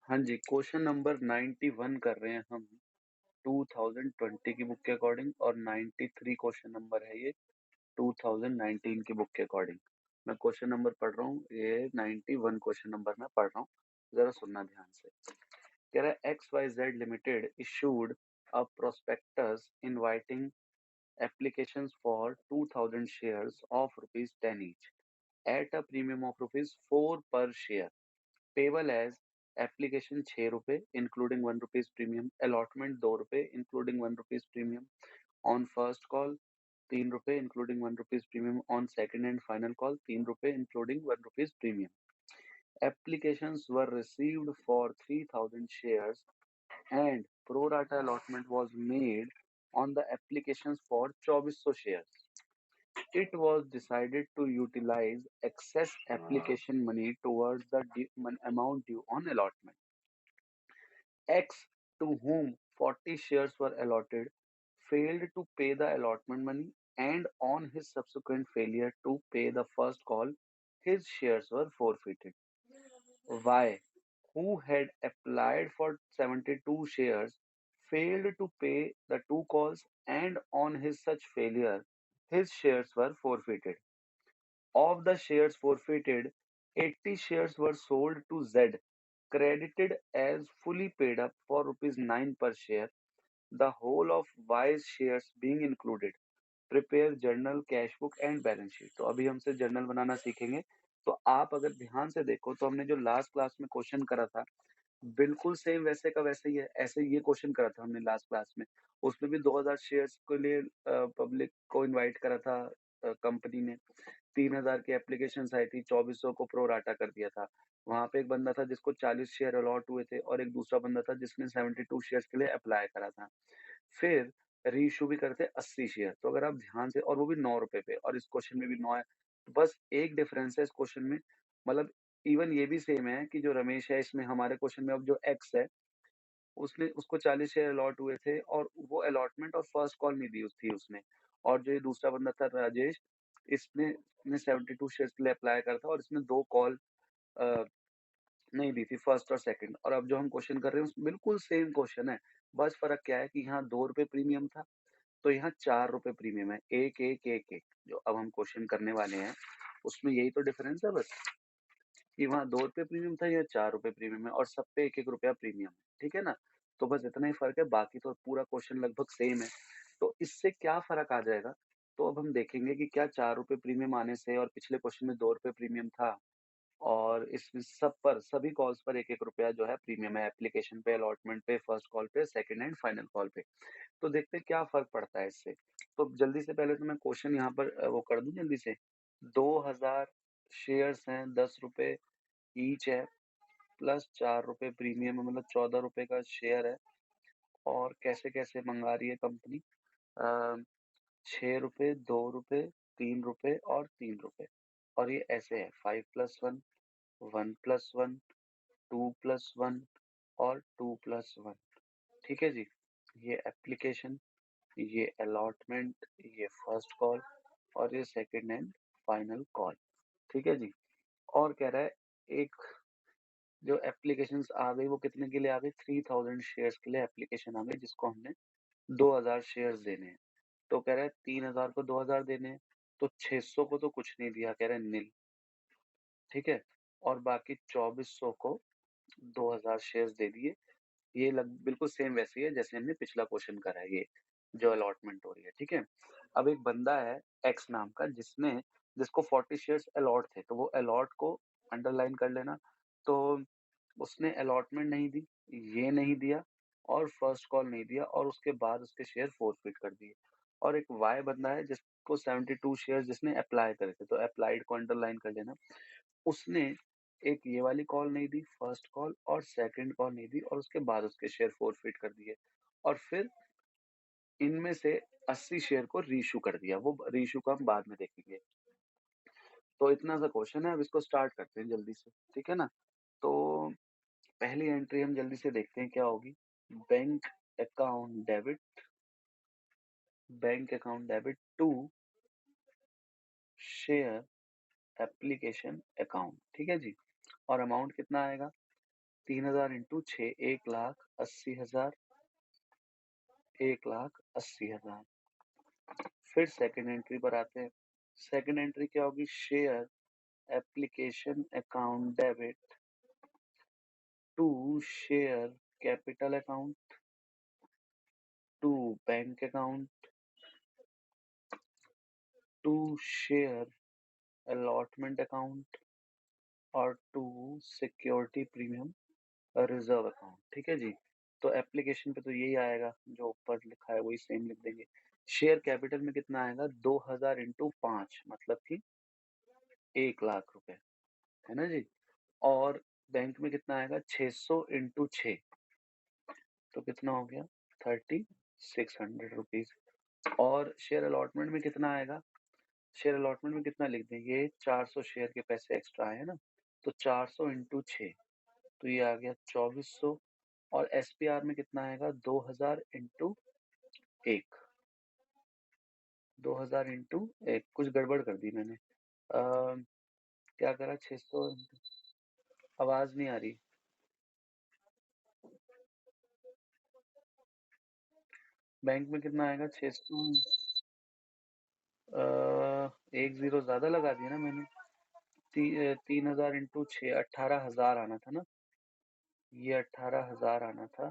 हाँ जी, question number 91 कर रहे हैं हम 2020 की बुक के अकॉर्डिंग और 93 क्वेश्चन नंबर है ये 2019 की बुक के अकॉर्डिंग। मैं क्वेश्चन नंबर पढ़ रहा हूँ, ये 91 क्वेश्चन नंबर मैं पढ़ रहा हूँ, ज़रा सुनना ध्यान से। कह रहा है XYZ limited issued a prospectus inviting applications for 2000 shares of rupees 10 each at a premium of rupees 4 per share. Payable as application 6 रुपए इंक्लूडिंग 1 रुपीज प्रीमियम, अलॉटमेंट 2 रुपए including 1 rupees premium, on first call 3 रुपए including 1 rupees premium, on second and final call 3 रुपए including 1 rupees premium. Applications were received for 3000 shares and pro rata allotment was made on the applications for 2400 shares. It was decided to utilize excess application money towards the amount due on allotment. X, to whom 40 shares were allotted, failed to pay the allotment money, and on his subsequent failure to pay the first call, his shares were forfeited. Y, who had applied for 72 shares, failed to pay the two calls, and on his such failure, his shares were forfeited. Of the shares forfeited, 80 shares were sold to Z, credited as fully paid up for rupees 9 per share, the whole of Y's shares being included. Prepare journal, cash book and balance sheet. तो अभी हमसे journal बनाना सीखेंगे. तो आप अगर ध्यान से देखो तो हमने जो लास्ट क्लास में क्वेश्चन करा था बिल्कुल सेम वैसे का वैसे ही है. ऐसे ये क्वेश्चन करा था हमने लास्ट क्लास में. उसमें भी 2000 शेयर्स के लिए पब्लिक को इनवाइट करा था कंपनी ने. 3000 की एप्लीकेशन आई थी, 2400 को प्रो राटा कर दिया था. वहां पे एक बंदा था जिसको 40 शेयर अलॉट हुए थे और एक दूसरा बंदा था जिसने 72 शेयर्स के लिए अप्लाई करा था. फिर रीइश्यू भी करते 80 शेयर. तो अगर आप ध्यान से, और वो भी 9 रुपए पे, और इस क्वेश्चन में भी 9 है. तो बस एक डिफरेंस है इस क्वेश्चन में. मतलब इवन ये भी सेम है कि जो रमेश है इसमें हमारे क्वेश्चन में अब जो एक्स है उसने उसको 40 शेयर अलॉट हुए थे और वो अलॉटमेंट और फर्स्ट कॉल नहीं दी थी उसने. और जो ये दूसरा बंदा था राजेश, इसने 72 शेयर्स के लिए अप्लाई करा था और इसने 2 कॉल नहीं दी थी, फर्स्ट और सेकंड. और अब जो हम क्वेश्चन कर रहे हैं उसमें बिल्कुल सेम क्वेश्चन है. बस फर्क क्या है कि यहाँ 2 रुपए प्रीमियम था, तो यहाँ 4 रुपए प्रीमियम है. एक एक एक एक जो अब हम क्वेश्चन करने वाले हैं उसमें यही तो डिफरेंस है बस, कि वहाँ 2 रुपए प्रीमियम था, यहाँ 4 रुपए प्रीमियम है और सब पे 1-1 रुपया प्रीमियम है. ठीक है ना? तो बस इतना ही फ़र्क है, बाकी तो पूरा क्वेश्चन लगभग सेम है. तो इससे क्या फ़र्क आ जाएगा? तो अब हम देखेंगे कि क्या 4 रुपए प्रीमियम आने से और पिछले क्वेश्चन में 2 रुपए प्रीमियम था और इसमें सब पर सभी कॉल्स पर 1-1 रुपया जो है प्रीमियम है, एप्लीकेशन पे, अलॉटमेंट पे, फर्स्ट कॉल पे, सेकंड एंड फाइनल कॉल पे. तो देखते हैं क्या फ़र्क पड़ता है इससे. तो जल्दी से पहले तो मैं क्वेश्चन यहाँ पर वो कर दूँ जल्दी से. 2000 शेयर्स हैं, 10 रुपए ईच है, प्लस 4 रुपए प्रीमियम है, मतलब 14 रुपए का शेयर है. और कैसे-कैसे मंगा रही है कंपनी? अ, 6 रुपए, 2 रुपए, 3 रुपए और 3 रुपए. और ये ऐसे है 5 + 1, 1 + 1, 2 + 1 और 2 + 1. ठीक है जी? ये एप्लीकेशन, ये अलॉटमेंट, ये फर्स्ट कॉल और ये सेकंड एंड फाइनल कॉल. ठीक है जी? और कह रहा है एक जो एप्लीकेशंस आ गई वो कितने के लिए आ गई? 3000 शेयर्स के लिए एप्लीकेशन आ गई जिसको हमने 2000 शेयर्स देने हैं. तो कह रहा है 3000 को 2000 देने हैं, तो 600 को तो कुछ नहीं दिया, कह रहा है निल. ठीक है? और बाकी 2400 को 2000 शेयर्स दे दिए. ये लग बिल्कुल सेम वैसे ही है जैसे हमने पिछला क्वेश्चन करा है ये, जो अलॉटमेंट हो रही है. ठीक है? अब एक बंदा है एक्स नाम का जिसको 40 शेयर्स अलॉट थे, तो वो अलॉट को अंडरलाइन कर लेना. तो उसने अलॉटमेंट नहीं दी, ये नहीं दिया और फर्स्ट कॉल नहीं दिया और उसके बाद उसके शेयर फोरफिट कर दिए. और एक वाई बंदा है जिसको 72 शेयर्स जिसने अप्लाई करे थे, तो अप्लाइड को अंडरलाइन कर लेना. उसने एक ये वाली कॉल नहीं दी, फर्स्ट कॉल और सेकंड कॉल नहीं दी और उसके बाद उसके शेयर फोरफिट कर दिए. और फिर इनमें से 80 शेयर को रीइश्यू कर दिया. वो रीइश्यू का हम बाद में देखेंगे. तो इतना सा क्वेश्चन है, अब इसको स्टार्ट करते हैं जल्दी से. ठीक है ना? तो पहली एंट्री हम जल्दी से देखते हैं क्या होगी. Bank account debit, bank account debit to share application account. ठीक है जी? और अमाउंट कितना आएगा? 3000 इंटू 6, 1,80,000, 1,80,000। फिर सेकंड एंट्री पर आते हैं। सेकंड एंट्री क्या होगी? Share application account debit to share capital account to bank account to share allotment account और to security premium reserve account. ठीक है जी। तो एप्लीकेशन पे तो यही आएगा, जो ऊपर लिखा है वही सेम लिख देंगे। शेयर कैपिटल में कितना आएगा? 2000 इंटू 5 मतलब कि 1,00,000 रुपए, है ना जी। और बैंक में कितना आएगा? 600 इंटू 6 तो कितना हो गया? 3600 रुपीज। और शेयर अलॉटमेंट में कितना आएगा? शेयर अलॉटमेंट में कितना लिख दें? ये 400 शेयर के पैसे एक्स्ट्रा आए ना, तो 400 इंटू 6 तो ये आ गया 2400। और एसपीआर में कितना आएगा? 2000 इंटू 1, 2000 इंटू 1। कुछ गड़बड़ कर दी मैंने। क्या करा? 600। आवाज नहीं आ रही। बैंक में कितना आएगा? 600। एक जीरो ज्यादा लगा दिया ना मैंने। 3000 इंटू 6, 18,000 आना था ना। ये 18,000 आना था,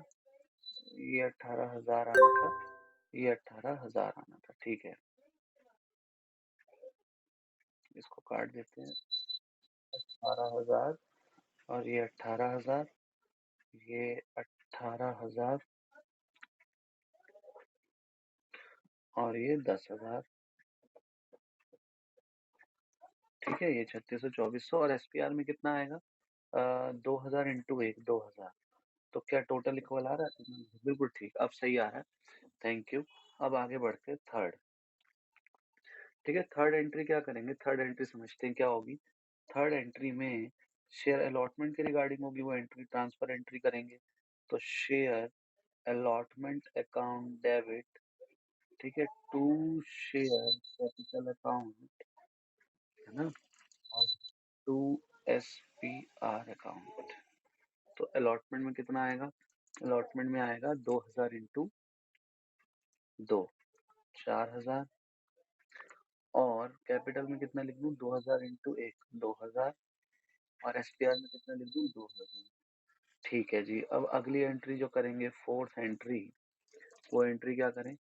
ये 18,000 आना था, ये 18,000 आना था। ठीक है, इसको काट देते हैं। 18,000 और ये 18,000, ये 18,000 और ये 10,000। ठीक है, ये 3600, 2400। और एसपीआर में कितना आएगा? 2000 इंटू 1, 2000। तो क्या टोटल इक्वल आ रहा है? बिल्कुल ठीक, अब सही आ रहा है। Thank you. अब आगे बढ़ते हैं थर्ड। ठीक है, थर्ड एंट्री क्या करेंगे? थर्ड एंट्री समझते हैं क्या होगी। थर्ड एंट्री में शेयर अलॉटमेंट के रिगार्डिंग होगी, वो एंट्री ट्रांसफर एंट्री करेंगे। तो शेयर अलॉटमेंट अकाउंट डेबिट, ठीक है, टू शेयर कैपिटल अकाउंट, है ना, और टू एसपीआर अकाउंट। तो अलॉटमेंट में कितना आएगा? अलॉटमेंट में आएगा 2000 इंटू 2, 4000। और कैपिटल में कितना लिख दूं? 2000 इंटू 1, 2000। और एसपीआर में कितना लिख दूं? 2000। ठीक है जी। अब अगली एंट्री जो करेंगे, फोर्थ एंट्री, वो एंट्री क्या करें?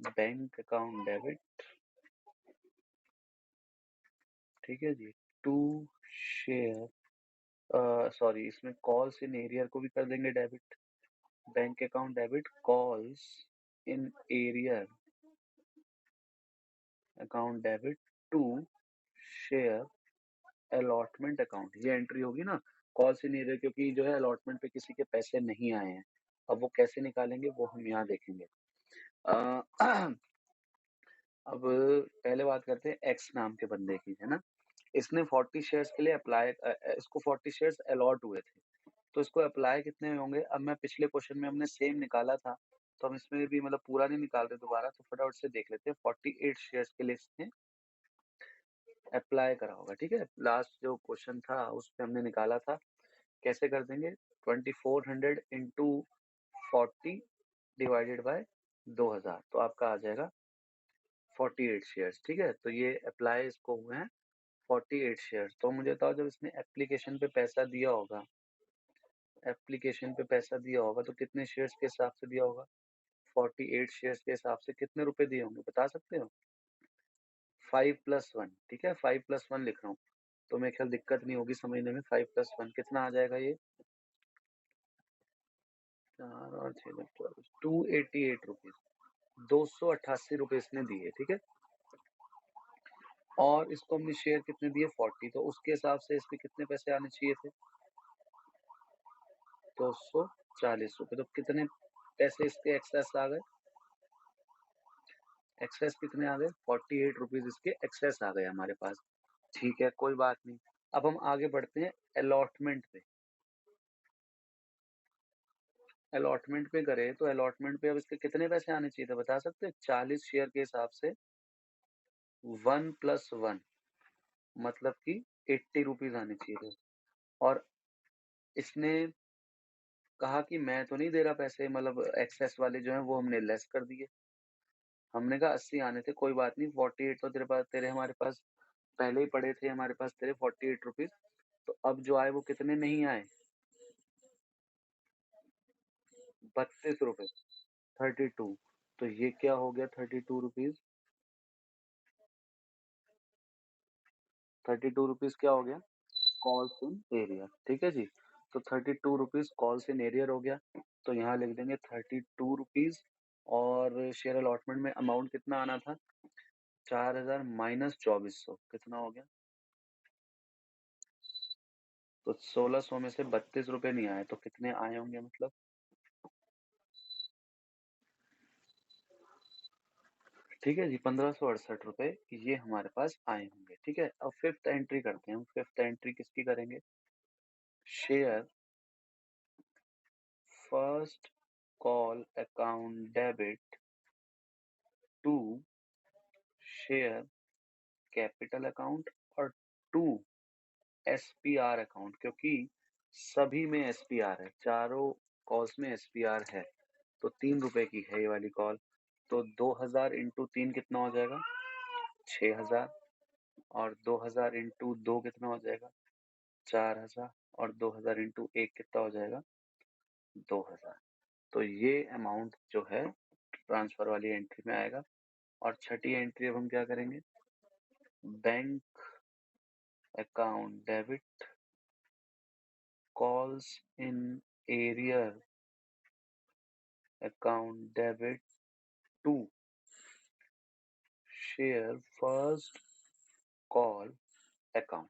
बैंक अकाउंट डेबिट, ठीक है जी, टू शेयर, सॉरी, इसमें कॉल्स इन एरियर को भी कर देंगे debit. Bank account debit calls in arrear account debit to share allotment account. ये एंट्री होगी ना, कॉल्स इन एरियर, क्योंकि जो है अलॉटमेंट पे किसी के पैसे नहीं आए हैं। अब वो कैसे निकालेंगे वो हम यहाँ देखेंगे। अब पहले बात करते हैं एक्स नाम के बंदे की, है ना। इसने 40 शेयर्स के लिए अप्लाई, इसको 40 शेयर्स अलॉट हुए थे। तो इसको अप्लाई कितने में होंगे? अब मैं पिछले क्वेश्चन में हमने सेम निकाला था, तो हम इसमें भी मतलब पूरा नहीं निकाल रहे दोबारा, तो फटाफट से देख लेते हैं। 48 शेयर्स के लिए इसने अप्लाई करा होगा। ठीक है, लास्ट जो क्वेश्चन था उस पे हमने निकाला था। कैसे कर देंगे? 2400 इंटू 40 डिवाइडेड बाय 2000, तो आपका आ जाएगा 48 शेयर्स। ठीक है, तो ये अप्लाई इसको हुए हैं 48 शेयर्स। तो मुझे बताओ, जब इसने एप्लीकेशन पे पैसा दिया होगा, एप्लीकेशन पे पैसा दिया होगा तो कितने शेयर्स के हिसाब से दिया होगा? 48 शेयर्स के हिसाब से कितने रुपए दिए होंगे, बता सकते हो? 5+1, ठीक है, 5+1 लिख रहा हूँ, तो मेरे ख्याल दिक्कत नहीं होगी समझने में। 5+1 कितना आ जाएगा? ये 4 और 6, 288 रुपीज, 288 रुपए इसने दिए। ठीक है, और इसको हमने शेयर कितने दिए? 40, तो उसके हिसाब से इसमें कितने पैसे आने चाहिए थे? 240 रुपए। तो कितने पैसे इसके एक्सेस आ गए? एक्सेस कितने आ गए? 48 रुपीज इसके एक्सेस आ गए हमारे पास। ठीक है, कोई बात नहीं। अब हम आगे बढ़ते हैं अलॉटमेंट पे। अलॉटमेंट पे करें तो अलॉटमेंट पे अब इसके कितने पैसे आने चाहिए थे, बता सकते हैं? 40 शेयर के हिसाब से 1+1 मतलब कि 80 रुपीज आने चाहिए थे। और इसने कहा कि मैं तो नहीं दे रहा पैसे, मतलब एक्सेस वाले जो हैं वो हमने लेस कर दिए। हमने कहा 80 आने थे, कोई बात नहीं, 48 तो तेरे हमारे पास पहले ही पड़े थे, हमारे पास तेरे 48 रुपीज। तो अब जो आए वो कितने नहीं आए? 32 रुपए। 32। तो ये क्या हो गया? 32 रुपीज। 32 रुपीज क्या हो गया? कॉल्स इन एरियर, ठीक है जी। तो 32 रुपीज कॉल्स इन एरियर हो गया। तो यहाँ लिख देंगे 32 रुपीज। और शेयर अलॉटमेंट में अमाउंट कितना आना था? 4,000 माइनस 2400 कितना हो गया? तो 1600 में से 32 रुपए नहीं आए तो कितने आए होंगे मतलब? ठीक है जी, 1568 रुपए ये हमारे पास आए होंगे। ठीक है, अब फिफ्थ एंट्री करते हैं हम। फिफ्थ एंट्री किसकी करेंगे? Share first call account debit to share capital account और टू एसपीआर अकाउंट, क्योंकि सभी में एसपीआर है, चारों कॉल्स में एसपीआर है। तो 3 रुपए की है ये वाली कॉल। तो 2000 इंटू 3 कितना हो जाएगा? 6000। और 2000 इंटू 2 कितना हो जाएगा? 4000। और 2000 इंटू 1 कितना हो जाएगा? 2000। तो ये अमाउंट जो है ट्रांसफर वाली एंट्री में आएगा। और छठी एंट्री अब हम क्या करेंगे? Bank account debit calls in arrear account debit to share first call account.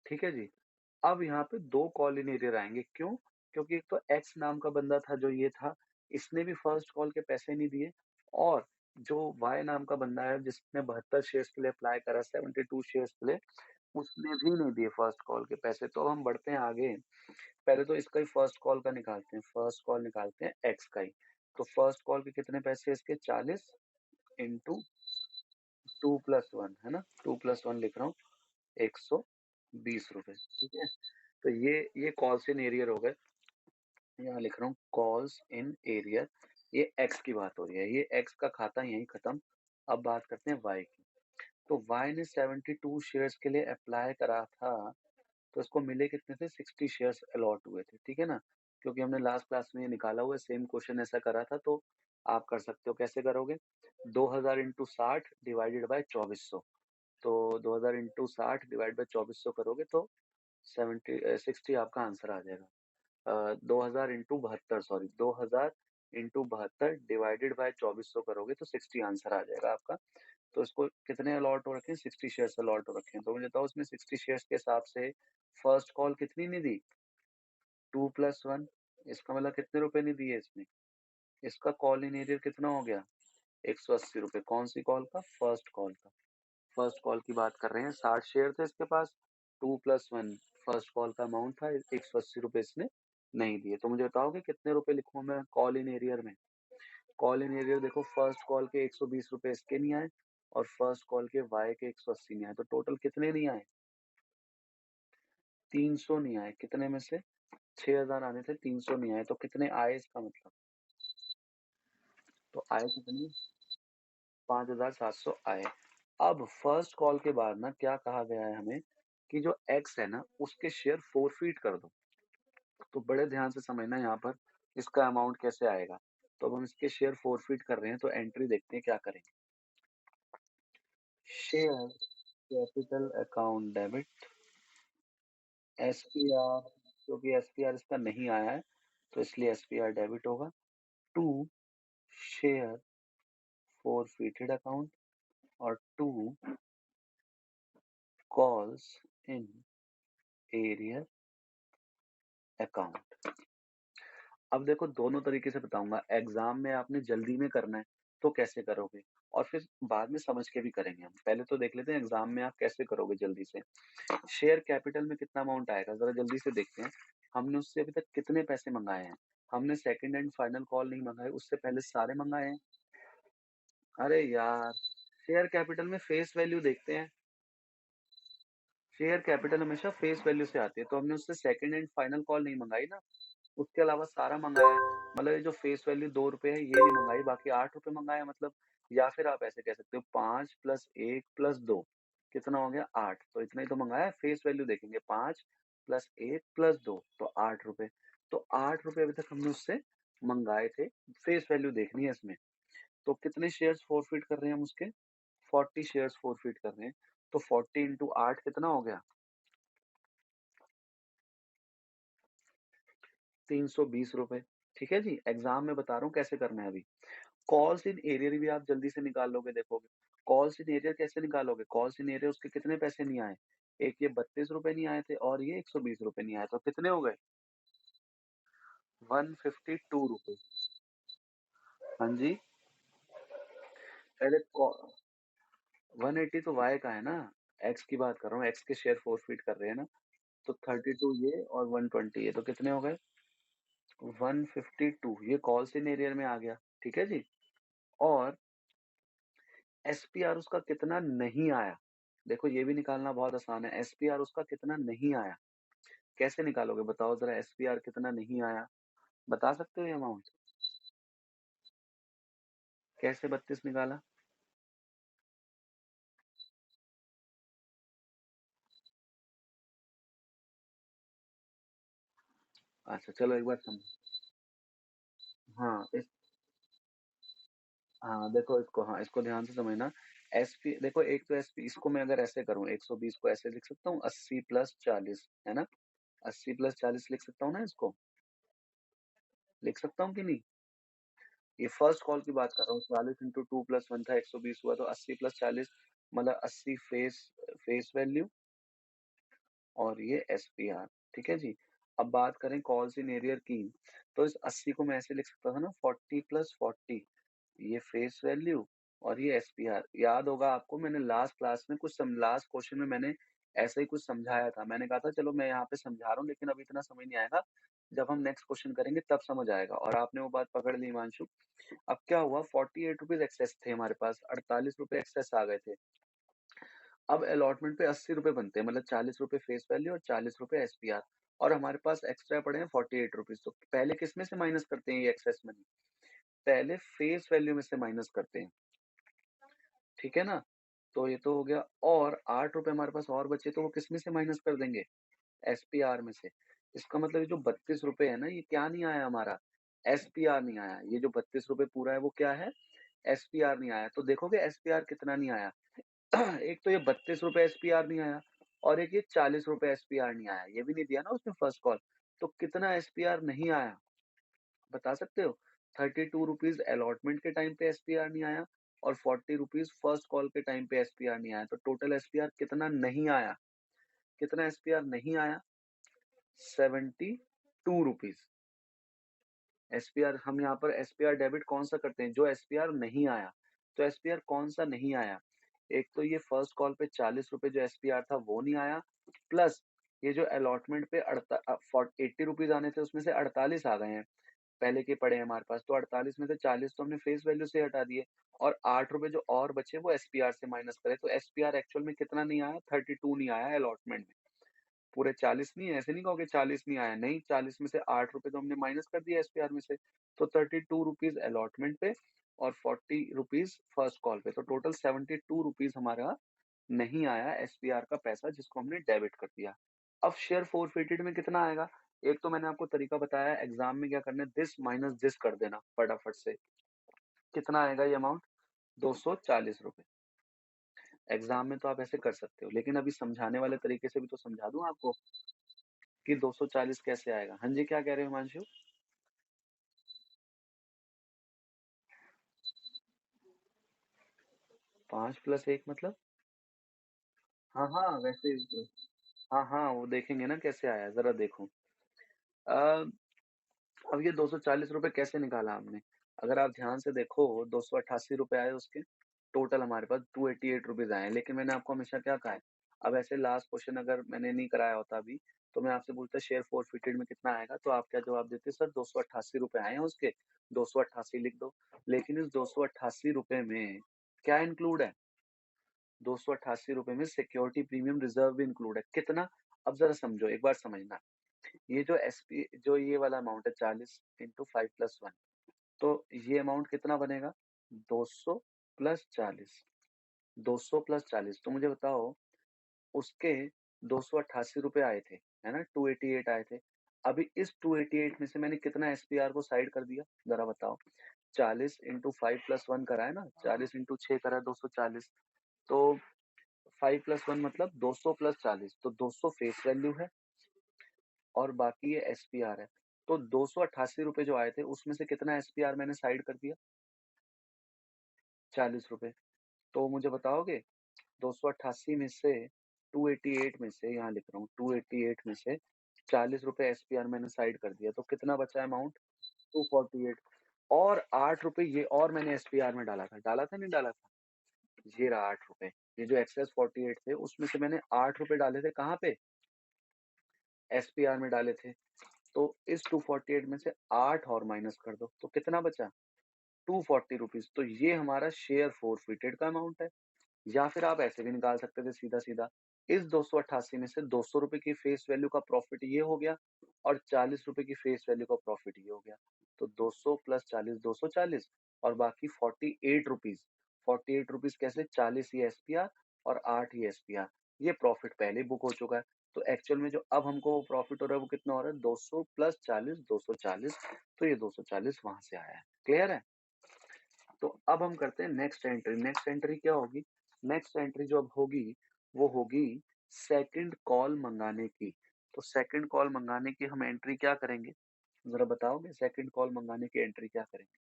ठीक है जी। अब यहाँ पे दो कॉल इन एरियर आएंगे, क्यों? क्योंकि एक तो एक्स नाम का बंदा था जो ये था, इसने भी फर्स्ट कॉल के पैसे नहीं दिए। और जो वाई नाम का बंदा है जिसने 72 शेयर्स के लिए अप्लाई करा, 72 शेयर्स के लिए, उसने भी नहीं दिए फर्स्ट कॉल के पैसे। तो अब हम बढ़ते हैं आगे। पहले तो इसका ही फर्स्ट कॉल का निकालते हैं, फर्स्ट कॉल निकालते हैं एक्स का ही। तो फर्स्ट कॉल के कितने पैसे? इसके 40 इंटू 2+1 है ना, 2+1 लिख रहा हूँ, 120 रुपए। ठीक है। तो ये कॉल्स इन एरियर हो गए। यहाँ लिख रहा हूँ कॉल्स इन एरियर। ये एक्स की बात हो रही है, ये एक्स का खाता यहीं खत्म। अब बात करते हैं वाई की। तो वाई ने 72 शेयर्स के लिए अप्लाई करा था। तो इसको मिले कितने थे? 60 शेयर्स अलॉट हुए थे, ठीक है ना। क्योंकि हमने लास्ट क्लास में ये निकाला हुआ है, सेम क्वेश्चन ऐसा करा था। तो आप कर सकते हो, कैसे करोगे? 2000 इंटू 60 डिवाइडेड बाई 2400। तो 2000 इंटू 60 डिवाइड बाई 2400 करोगे तो 60 आपका आंसर आ जाएगा। 2000 into 72, sorry, 2000 into 72 divided by 2400 करोगे तो 60 आंसर आ जाएगा आपका। तो इसको कितने अलॉट हो रखे हैं? 60 शेयर्स अलॉट हो रखे हैं। तो मुझे बताओ उसमें 60 शेयर्स के हिसाब से फर्स्ट कॉल कितनी नहीं दी? 2+1। इसका मतलब कितने रुपए नहीं दिए इसमें? इसका कॉल इन एरियर कितना हो गया? 180 रुपए। कौन सी कॉल का? फर्स्ट कॉल का। फर्स्ट कॉल की बात कर रहे हैं, 60 शेयर थे इसके पास। 2+1 फर्स्ट कॉल का अमाउंट था, 180 रुपए इसने नहीं दिए। तो मुझे बताओगे कितने रुपए लिखूं मैं कॉल इन एरियर में? कॉल इन एरियर देखो, फर्स्ट कॉल के 120 रुपए इसके नहीं आए, और फर्स्ट कॉल के वाई के 180 नहीं आए। तो टोटल कितने नहीं आए? 300 नहीं आए। कितने में से? 6000 आने थे, 300 नहीं आए। तो कितने आए इसका मतलब? तो आए कितने? 5700 आए। अब फर्स्ट कॉल के बाद ना क्या कहा गया है हमें, कि जो एक्स है ना उसके शेयर फोरफीट कर दो। तो बड़े ध्यान से समझना यहाँ पर इसका अमाउंट कैसे आएगा। तो अब हम इसके शेयर फोरफीट कर रहे हैं, तो एंट्री देखते हैं क्या करेंगे। Share capital account debit SPR, क्योंकि एसपीआर इसका नहीं आया है तो इसलिए एसपीआर डेबिट होगा, टू शेयर फोरफीटेड अकाउंट और to calls in arrear account. अब देखो दोनों तरीके से बताऊंगा। एग्जाम में आपने जल्दी में करना है तो कैसे करोगे, और फिर बाद में समझ के भी करेंगे हम। पहले तो देख लेते हैं एग्जाम में आप कैसे करोगे जल्दी से। शेयर कैपिटल में कितना अमाउंट आएगा जरा जल्दी से देखते हैं। हमने उससे अभी तक कितने पैसे मंगाए हैं? हमने सेकंड एंड फाइनल कॉल नहीं मंगाए, उससे पहले सारे मंगाए हैं। अरे यार, शेयर कैपिटल में फेस वैल्यू देखते हैं। शेयर कैपिटल हमेशा फेस वैल्यू से आती है, तो हमने उससे सेकंड एंड फाइनल कॉल नहीं मंगाई ना। उसके अलावा सारा मंगाया है। मतलब ये जो फेस वैल्यू 2 रुपए है ये नहीं मंगाई, बाकी 8 रुपए मंगाए हैं मतलब। या फिर आप ऐसे कह सकते हो 5 प्लस 1 प्लस 2 कितना हो गया 8, तो इतना ही तो मंगाया है। फेस वैल्यू देखेंगे 5 प्लस 1 प्लस 2 तो 8 रुपए। तो 8 रुपए अभी तक हमने उससे मंगाए थे। फेस वैल्यू देखनी है इसमें। तो कितने शेयर्स फॉरफिट कर रहे हैं हम उसके? 40 शेयर्स फॉरफिट कर रहे हैं। तो 40 इंटू 8 कितना हो गया? 320 रुपए। ठीक है जी, एग्जाम में बता रहा हूँ कैसे करना है अभी। कॉल्स इन एरियर भी आप जल्दी से निकाल लोगे, देखोगे। कॉल्स इन एरियर कैसे निकालोगे? कॉल्स इन एरियर उसके कितने पैसे नहीं आए? एक ये 32 रुपए नहीं आए थे और ये 120 रुपए नहीं आए, तो कितने हो गए? 152 रुपए। हाँ जी। पहले 180 तो वाई का है ना, एक्स की बात कर रहा हूँ, एक्स के शेयर फोरफिट कर रहे हैं ना। तो 32 ये और 120 ये, तो कितने हो गए? 152। ये कॉल्स इन एरियर में आ गया। ठीक है जी। और एसपीआर उसका कितना नहीं आया? देखो ये भी निकालना बहुत आसान है। एसपीआर उसका कितना नहीं आया? कैसे निकालोगे बताओ जरा, एसपीआर कितना नहीं आया? बता सकते हो ये अमाउंट? कैसे 32 निकाला? अच्छा चलो एक बार समझो। हाँ इस हाँ देखो इसको, हाँ इसको ध्यान से समझना। एसपी देखो, एक तो एसपी इसको मैं अगर ऐसे करूँ 120 को ऐसे लिख सकता हूँ, 80 प्लस 40 है ना। 80 प्लस 40 लिख सकता हूँ ना इसको? लिख सकता हूँ कि नहीं? ये फर्स्ट कॉल की बात कर रहा हूँ। 40 इंटू 2 प्लस 1 था, 120 हुआ, तो 80 प्लस 40 मतलब 80 फेस फेस वैल्यू और ये एसपीआर। ठीक है जी। अब बात करें कॉल्स इन एरियर की, तो इस 80 को मैं ऐसे लिख सकता था ना, 40 प्लस 40, ये फेस वैल्यू और ये एसपीआर। याद होगा आपको, मैंने लास्ट क्लास में लास्ट क्वेश्चन में मैंने ऐसे ही कुछ समझाया था। मैंने कहा था चलो मैं यहाँ पे समझा रहा हूँ लेकिन अभी इतना समझ नहीं आएगा, जब हम नेक्स्ट क्वेश्चन करेंगे तब समझ आएगा, और आपने वो बात पकड़ ली हिमांशु। अब क्या हुआ, 48 रुपीज एक्सेस थे हमारे पास, 48 रुपए एक्सेस आ गए थे। अब अलॉटमेंट पे 80 रुपए बनते हैं, मतलब 40 रुपए फेस वैल्यू और 40 रुपए एसपीआर, और हमारे पास एक्स्ट्रा पड़े हैं 48 रुपीज। तो पहले किस में से माइनस करते हैं ये एक्सेस मनी? पहले फेस वैल्यू में से माइनस करते हैं। ठीक है ना। तो ये तो हो गया, और 8 रुपए हमारे पास और बचे, तो वो किस में से माइनस कर देंगे? एसपीआर में से। इसका मतलब ये जो 32 रुपए है ना, ये क्या नहीं आया हमारा? एसपीआर नहीं आया। ये जो 32 रुपए पूरा है वो क्या है? एसपीआर नहीं आया। तो देखोगे एसपीआर कितना नहीं आया। एक तो ये 32 रुपए एसपीआर नहीं आया, और एक ये 40 रुपए एसपीआर नहीं आया, ये भी नहीं दिया ना उसने फर्स्ट कॉल। तो कितना एसपीआर नहीं आया बता सकते हो? 32 रुपीज अलॉटमेंट के टाइम पे एसपीआर नहीं आया, और 40 रुपीज फर्स्ट कॉल के टाइम पे एसपीआर नहीं आया, तो टोटल एसपीआर कितना नहीं आया? कितना एसपीआर नहीं आया? 72 रुपीज। एसपीआर, हम यहाँ पर एसपीआर डेबिट कौन सा करते हैं? जो एसपीआर नहीं आया। तो एसपीआर कौन सा नहीं आया? एक तो ये फर्स्ट कॉल पे 40 रुपए जो एसपीआर था वो नहीं आया, प्लस ये जो अलॉटमेंट पे 80 रुपीज आने थे उसमें से 48 आ गए हैं, पहले के पड़े हैं हमारे पास, तो 48 में से 40 तो हमने फेस वैल्यू से हटा दिए, और 8 रुपए जो और बचे वो एसपीआर से माइनस करे, तो एसपीआर एक्चुअल में कितना नहीं आया? 32 नहीं आया अलॉटमेंट में। पूरे 40 नहीं है, ऐसे नहीं कहोगे 40 नहीं आया, नहीं, 40 में से 8 रुपए तो हमने माइनस कर दिया एसपीआर में से। तो 32 रुपीज अलॉटमेंट पे और 40 रुपीज फर्स्ट कॉल पे, तो टोटल 72 रुपीज हमारा नहीं आया एसपीआर का पैसा, जिसको हमने डेबिट कर दिया। अब शेयर फोरफिटेड में कितना आएगा? एक तो मैंने आपको तरीका बताया है, एग्जाम में क्या करना है, दिस माइनस दिस कर देना फटाफट से। कितना आएगा ये अमाउंट? 240 रुपए। एग्जाम में तो आप ऐसे कर सकते हो, लेकिन अभी समझाने वाले तरीके से भी तो समझा दूं आपको कि 240 कैसे आएगा। हाँ जी, क्या कह रहे हो हिमांशु? 5 प्लस 1 मतलब? हाँ हाँ, वैसे हाँ हाँ, वो देखेंगे ना कैसे आया, जरा देखो। अब अब ये 240 रुपए कैसे निकाला हमने? अगर आप ध्यान से देखो, 288 रुपए आए उसके, टोटल हमारे पास 288 रुपीज आए हैं। लेकिन मैंने आपको हमेशा क्या कहा है, अब ऐसे लास्ट क्वेश्चन अगर मैंने नहीं कराया होता अभी, तो मैं आपसे पूछता शेयर फोरफिटेड में कितना आएगा, तो आप क्या जवाब देते? सर 288 रुपए आए हैं उसके, 288 लिख दो। लेकिन इस 288 रुपए में क्या इंक्लूड है? 288 रुपए में सिक्योरिटी प्रीमियम रिजर्व भी इंक्लूड है। कितना? अब जरा समझो, एक बार समझना। ये जो एसपी जो ये वाला अमाउंट है 40 इंटू 5+1, तो ये अमाउंट कितना बनेगा? 200 प्लस 40, 200 प्लस 40। तो मुझे बताओ, उसके 288 रुपए आए थे, है ना? 288 आए थे। अभी इस 288 में से मैंने कितना एसपीआर को साइड कर दिया, जरा बताओ? 40 इंटू 5+1 करा है ना, 40 इंटू 6 करा है 240। तो 5+1 मतलब 200 प्लस 40, तो 200 फेस वैल्यू है और बाकी ये एसपीआर है। तो 288 रुपए जो आए थे उसमें से कितना एसपीआर मैंने साइड कर दिया? 40 रुपए। तो मुझे बताओगे 288 में से 288 में से, यहाँ लिख रहा हूँ, 288 में से 40 रुपए एसपीआर मैंने साइड कर दिया, तो कितना बचा अमाउंट? 248। और 8 रुपए ये और मैंने एसपीआर में डाला था नहीं डाला था? ये रहा 8 रुपए। ये जो एक्सेस 48 थे उसमें से मैंने 8 रुपए डाले थे, कहाँ पे? एसपीआर में डाले थे। तो इस 248 में से 8 और माइनस कर दो, तो कितना बचा? 240 रुपीज। तो ये हमारा शेयर फोरफिटेड का अमाउंट है। या फिर आप ऐसे भी निकाल सकते थे सीधा सीधा, इस 288 में से 200 रुपए की फेस वैल्यू का प्रॉफिट ये हो गया और 40 रुपए की फेस वैल्यू का प्रॉफिट ये हो गया। तो 200 प्लस 40 240 और बाकी 48 रुपीज। 48 रुपीज कैसे? 40 ही एसपीआर और 8 ही एसपीआर। ये प्रॉफिट पहले बुक हो चुका है। तो एक्चुअल में जो अब हमको प्रॉफिट हो रहा है वो कितना हो रहा है? 200 प्लस 40 240। तो ये 240 वहां से आया है। क्लियर है? तो अब हम करते हैं नेक्स्ट एंट्री। नेक्स्ट एंट्री क्या होगी? नेक्स्ट एंट्री जो अब होगी वो होगी सेकंड कॉल मंगाने की। तो सेकंड कॉल मंगाने की हम एंट्री क्या करेंगे, जरा बताओगे? सेकंड कॉल मंगाने की एंट्री क्या करेंगे?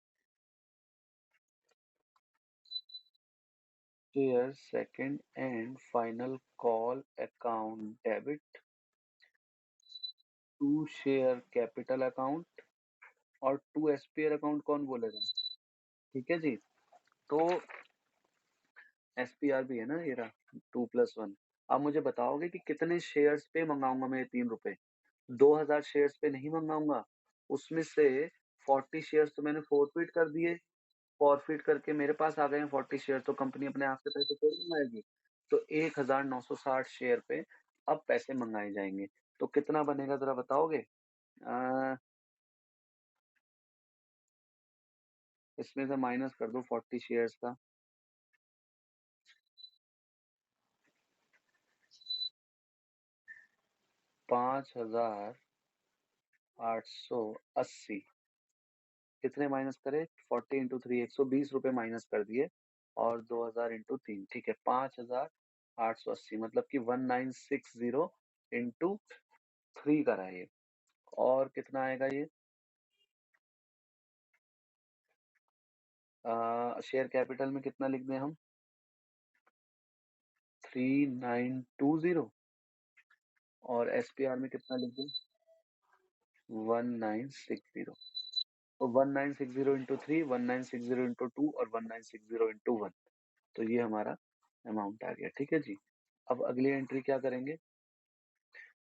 Share second and final call account debit to share capital account और टू एसपीआर अकाउंट। कौन बोलेगा? ठीक है जी। तो एसपीआर भी है ना, ये रहा 2+1। अब मुझे बताओगे कि कितने शेयर्स पे मंगाऊंगा मैं ये 3 रुपए? 2000 शेयर्स पे नहीं मंगाऊंगा। उसमें से 40 शेयर्स तो मैंने फॉरफिट कर दिए। फॉरफिट करके मेरे पास आ गए हैं 40 शेयर, तो कंपनी अपने आप से पैसे थोड़ी मंगाएगी। तो 1960 शेयर पे अब पैसे मंगाए जाएंगे। तो कितना बनेगा जरा बताओगे? आ, इसमें से माइनस कर दो 40 शेयर्स का। 5880। कितने माइनस करे? 40 इंटू 3, 120 रुपए माइनस कर दिए और 2000 इंटू 3, ठीक है, 5880, मतलब कि 1960 इंटू 3 करा ये। और कितना आएगा ये? शेयर कैपिटल में कितना लिख दें हम? 3920। और एसपीआर में कितना लिख दें? 1960। तो 1960 इंटू 3, 1960 इंटू 2 और 1960 इंटू 1। तो ये हमारा अमाउंट आ गया। ठीक है जी। अब अगली एंट्री क्या करेंगे?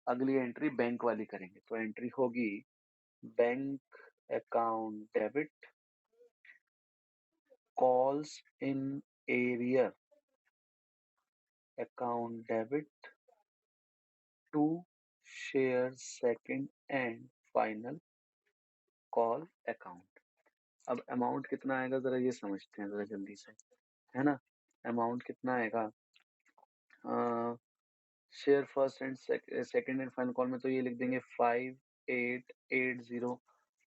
अगली एंट्री बैंक वाली करेंगे। तो एंट्री होगी bank account debit calls in arrear account debit to share second and final call account. अब अमाउंट कितना आएगा जरा ये समझते हैं जरा जल्दी से, है ना? अमाउंट कितना आएगा? Share first and second and final call में तो ये लिख देंगे 5880।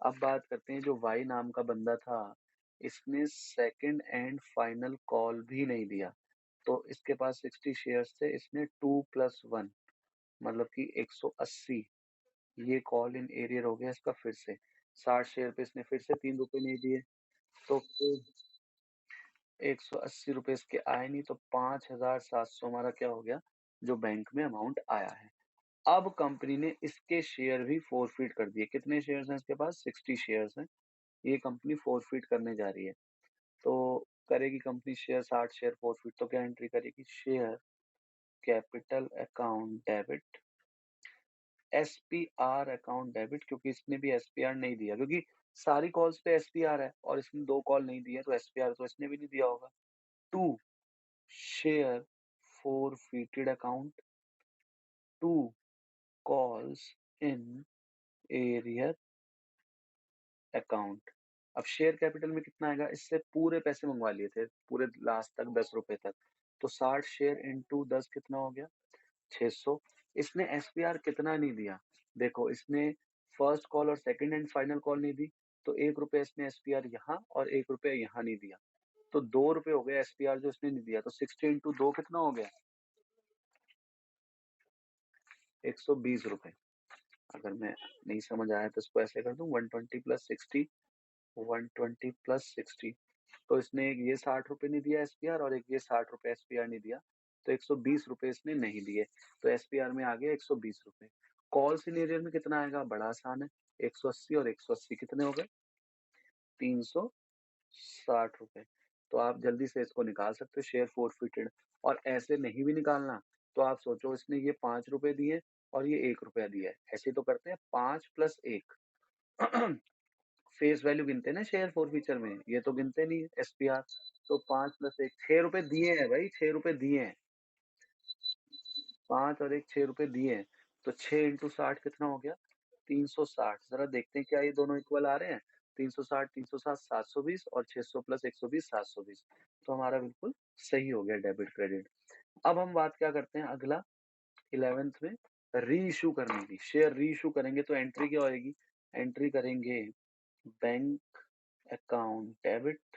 अब बात करते हैं जो वाई नाम का बंदा था, इसने सेकंड एंड फाइनल कॉल भी नहीं दिया। तो इसके पास 60 शेयर्स थे, इसने 2+1 मतलब कि 180 ये कॉल इन एरियर हो गया इसका। फिर से 60 शेयर पे इसने फिर से 3 रुपए नहीं दिए, तो फिर 180 रुपए इसके आए नहीं, तो 5700 हमारा क्या हो गया जो बैंक में अमाउंट आया है। अब कंपनी ने इसके शेयर भी फॉरफिट कर दिए। कितने शेयर्स हैं इसके पास? 60 शेयर्स हैं। ये कंपनी फॉरफिट करने जा रही है। तो करेगी कंपनी शेयर 60 शेयर फॉरफिट, तो क्या एंट्री करेगी? Share capital account debit SPR account debit, क्योंकि इसने भी एसपीआर नहीं दिया, क्योंकि सारी कॉल्स पे एसपीआर है और इसने 2 कॉल नहीं दी है, तो एसपीआर तो इसने भी नहीं दिया होगा। To share forfeited account to calls in arrear account. अब शेयर कैपिटल में कितना आएगा, इससे पूरे पैसे मंगवा लिए थे पूरे लास्ट तक 10 रुपए तक, तो 60 शेयर इंटू 10 कितना हो गया 600। इसने एसपीआर कितना नहीं दिया, देखो इसने फर्स्ट कॉल और सेकंड एंड फाइनल कॉल नहीं दी, तो 1 रुपए इसने एसपीआर यहाँ और 1 रुपए यहाँ नहीं दिया, तो 2 रुपए हो गए एसपीआर जो इसने नहीं दिया, तो 60 इंटू 2 कितना हो गया 120 रुपए। अगर मैं नहीं समझ आया तो इसको ऐसे कर दूं 120 प्लस 60, 120 प्लस 60, तो इसने एक ये 60 रुपए नहीं दिया एसपीआर और एक ये 60 रुपए एसपीआर नहीं दिया, तो 120 रुपए इसने नहीं दिए, तो एसपीआर में आ गया 120 रुपए। कॉल सिनेरियो में कितना आएगा, बड़ा आसान है, 180 और 180 कितने हो गए 360 रुपए। तो आप जल्दी से इसको निकाल सकते हो शेयर फोरफिटेड। और ऐसे नहीं भी निकालना तो आप सोचो इसने ये 5 रुपए दिए और ये 1 रुपया दिया है, ऐसे तो करते हैं 5 प्लस 1 फेस वैल्यू गिनते हैं ना शेयर फोरफीचर में, ये तो गिनते नहीं है एसपीआर, तो 5 प्लस 1 6 रुपए दिए हैं भाई, 6 रुपए दिए हैं, 5 और 1 6 रुपए दिए हैं, तो 6 इंटू 60 कितना हो गया 360। जरा देखते हैं क्या ये दोनों इक्वल आ रहे हैं, 360 360 720 और 600 प्लस 120 720, तो हमारा बिल्कुल सही हो गया डेबिट क्रेडिट। अब हम बात क्या करते हैं अगला 11th में, री इशू करने की। शेयर री इशू करेंगे तो एंट्री क्या होएगी, एंट्री करेंगे bank account debit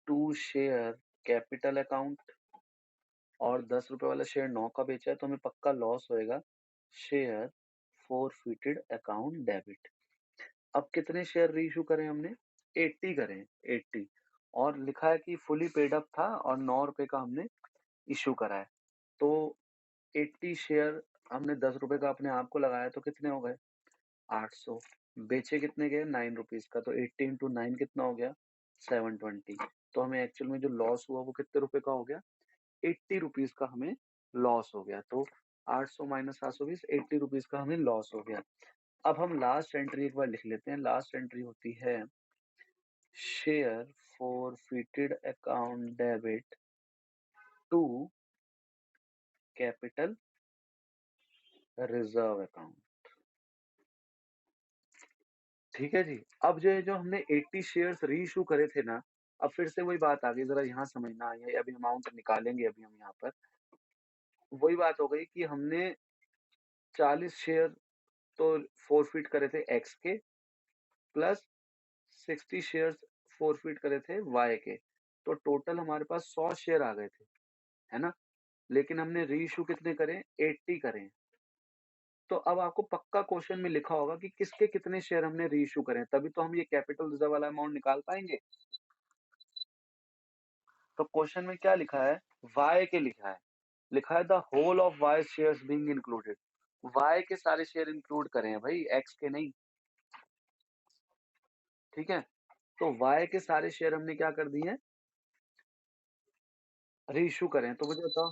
to share capital account, और 10 रुपए वाला शेयर 9 का बेचा है तो हमें पक्का लॉस होएगा, शेयर फोरफिटेड अकाउंट डेबिट। अब कितने शेयर री इशू करें हमने 80 करें 80, और लिखा है कि फुली पेड अप था और 9 रुपए का हमने इशू करा है, तो 80 शेयर हमने 10 रुपए का अपने आप को लगाया तो कितने हो गए 800, बेचे कितने गए 9 रुपीज का, तो 80 इंटू 9 कितना हो गया 720, तो हमें एक्चुअल में जो लॉस हुआ वो कितने रुपए का हो गया 80 रुपीज का हमें लॉस हो गया, तो 800 माइनस 720 80 रुपीज का हमें लॉस हो गया। अब हम लास्ट एंट्री एक बार लिख लेते हैं, लास्ट एंट्री होती है share forfeited account debit to capital reserve account. ठीक है जी। अब जो है जो हमने 80 शेयर्स री इशू करे थे ना, अब फिर से वही बात आ गई, जरा यहाँ समझना है, अभी अमाउंट निकालेंगे अभी हम यहाँ पर, वही बात हो गई कि हमने 40 शेयर तो फोरफिट करे थे एक्स के, प्लस 60 शेयर्स फोरफिट करे थे वाई के, तो टोटल हमारे पास 100 शेयर आ गए थे, है ना, लेकिन हमने री इशू कितने करें 80 करें, तो अब आपको पक्का क्वेश्चन में लिखा होगा कि किसके कितने शेयर हमने री इशू करें, तभी तो हम ये कैपिटल रिजर्व वाला अमाउंट निकाल पाएंगे। तो क्वेश्चन में क्या लिखा है, वाई के लिखा है the whole of Y shares being included, Y के सारे शेयर इंक्लूड करें हैं भाई, एक्स के नहीं, ठीक है, तो वाई के सारे शेयर हमने क्या कर दिए री इशू करें, तो मुझे बताओ,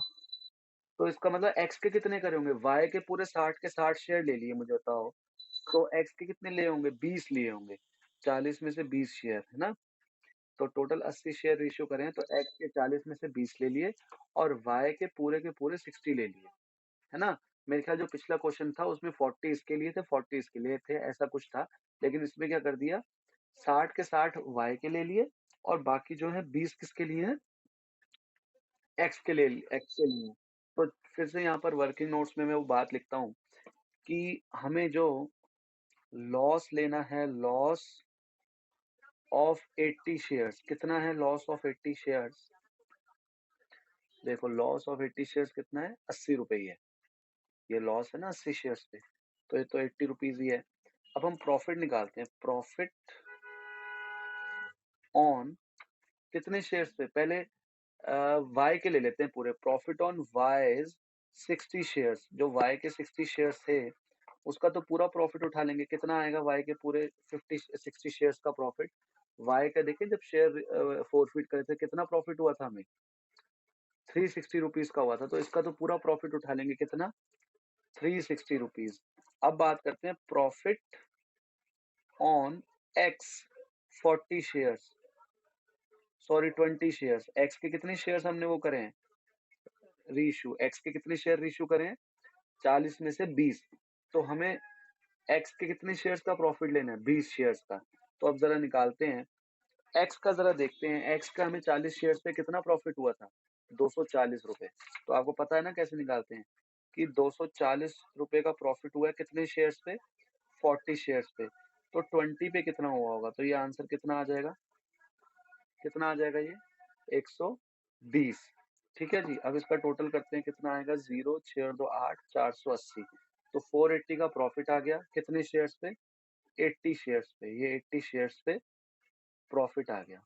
तो इसका मतलब एक्स के कितने करे होंगे, वाई के पूरे 60 के 60 शेयर ले लिए, मुझे बताओ, तो एक्स के कितने लिए होंगे 20 लिए होंगे, 40 में से 20 शेयर, है ना, तो टोटल 80 शेयर इश्यू करें तो एक्स के 40 में से 20 ले लिए और वाई के पूरे 60 ले लिए, है ना। मेरे ख्याल जो पिछला क्वेश्चन था उसमें 40 इसके लिए थे 40 इसके लिए थे, ऐसा कुछ था, लेकिन इसमें क्या कर दिया 60 के 60 वाई के ले लिए और बाकी जो है 20 किसके लिए है एक्स के लिए। तो फिर से यहाँ पर वर्किंग नोट्स में मैं वो बात लिखता हूँ कि हमें जो लॉस लेना है, लॉस ऑफ 80 शेयर्स, कितना है लॉस ऑफ 80 शेयर्स, देखो लॉस ऑफ 80 शेयर्स कितना है 80 रुपए ही है, ये लॉस है ना 80 शेयर्स पे, तो ये तो 80 रुपीज ही है। अब हम प्रॉफिट निकालते हैं, प्रॉफिट ऑन कितने शेयर्स पे, पहले वाई के ले लेते हैं पूरे, प्रॉफिट ऑन वाइज 60 शेयर्स, जो वाई के 60 शेयर्स थे उसका तो पूरा प्रॉफिट उठा लेंगे, कितना आएगा वाई के पूरे 60 शेयर्स का प्रॉफिट, वाई का देखिए जब शेयर फोरफिट करे थे कितना प्रॉफिट हुआ था हमें 360 रुपीज का हुआ था, तो इसका तो पूरा प्रॉफिट उठा लेंगे, कितना 360 रुपीज। अब बात करते हैं profit on x 40 shares, sorry 20 shares, x के कितने शेयर्स हमने वो करे हैं रीइश्यू, एक्स के कितने शेयर रीइश्यू करें 40 में से 20, तो हमें एक्स के कितने शेयर्स का प्रॉफिट लेना है? 20 शेयर्स का। तो अब जरा निकालते हैं, एक्स का जरा देखते हैं, एक्स का हमें 40 शेयर्स पे कितना प्रॉफिट हुआ था? 240 रुपए। तो आपको पता है ना कैसे निकालते हैं कि 240 रुपए का प्रॉफिट हुआ है कितने शेयर्स पे? 40 शेयर्स पे। तो 20 पे कितना हुआ होगा? तो ये आंसर कितना आ जाएगा? कितना आ जाएगा ये? 120। ठीक है जी। अब इसका टोटल करते हैं, कितना आएगा? 0 6 और 2 8 480। तो 480 का प्रॉफिट आ गया कितने शेयर्स पे? 80 शेयर्स पे। ये 80 शेयर्स पे प्रॉफिट आ गया।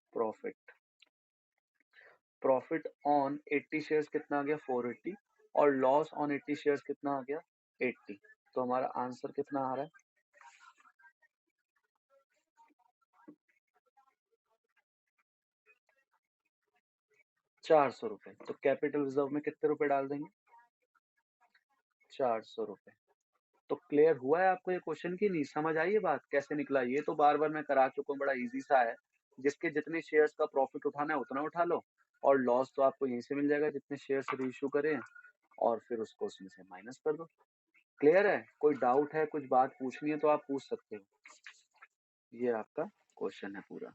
प्रॉफिट ऑन 80 शेयर्स कितना आ गया? 480। और लॉस ऑन 80 शेयर्स कितना आ गया? 80। तो हमारा आंसर कितना आ रहा है? 400 रुपए। तो कैपिटल रिजर्व में कितने रुपए डाल देंगे? 400 रुपए। तो क्लियर हुआ है आपको ये क्वेश्चन की नहीं? समझ आई ये बात कैसे निकला? ये तो बार बार मैं करा चुका हूँ, बड़ा इजी सा है। जिसके जितने शेयर्स का प्रॉफिट उठाना है उतना उठा लो, और लॉस तो आपको यहीं से मिल जाएगा जितने शेयर्स रीइश्यू करे, और फिर उसको उसमें से माइनस कर दो। क्लियर है? कोई डाउट है, कुछ बात पूछनी है तो आप पूछ सकते हो। ये आपका क्वेश्चन है पूरा।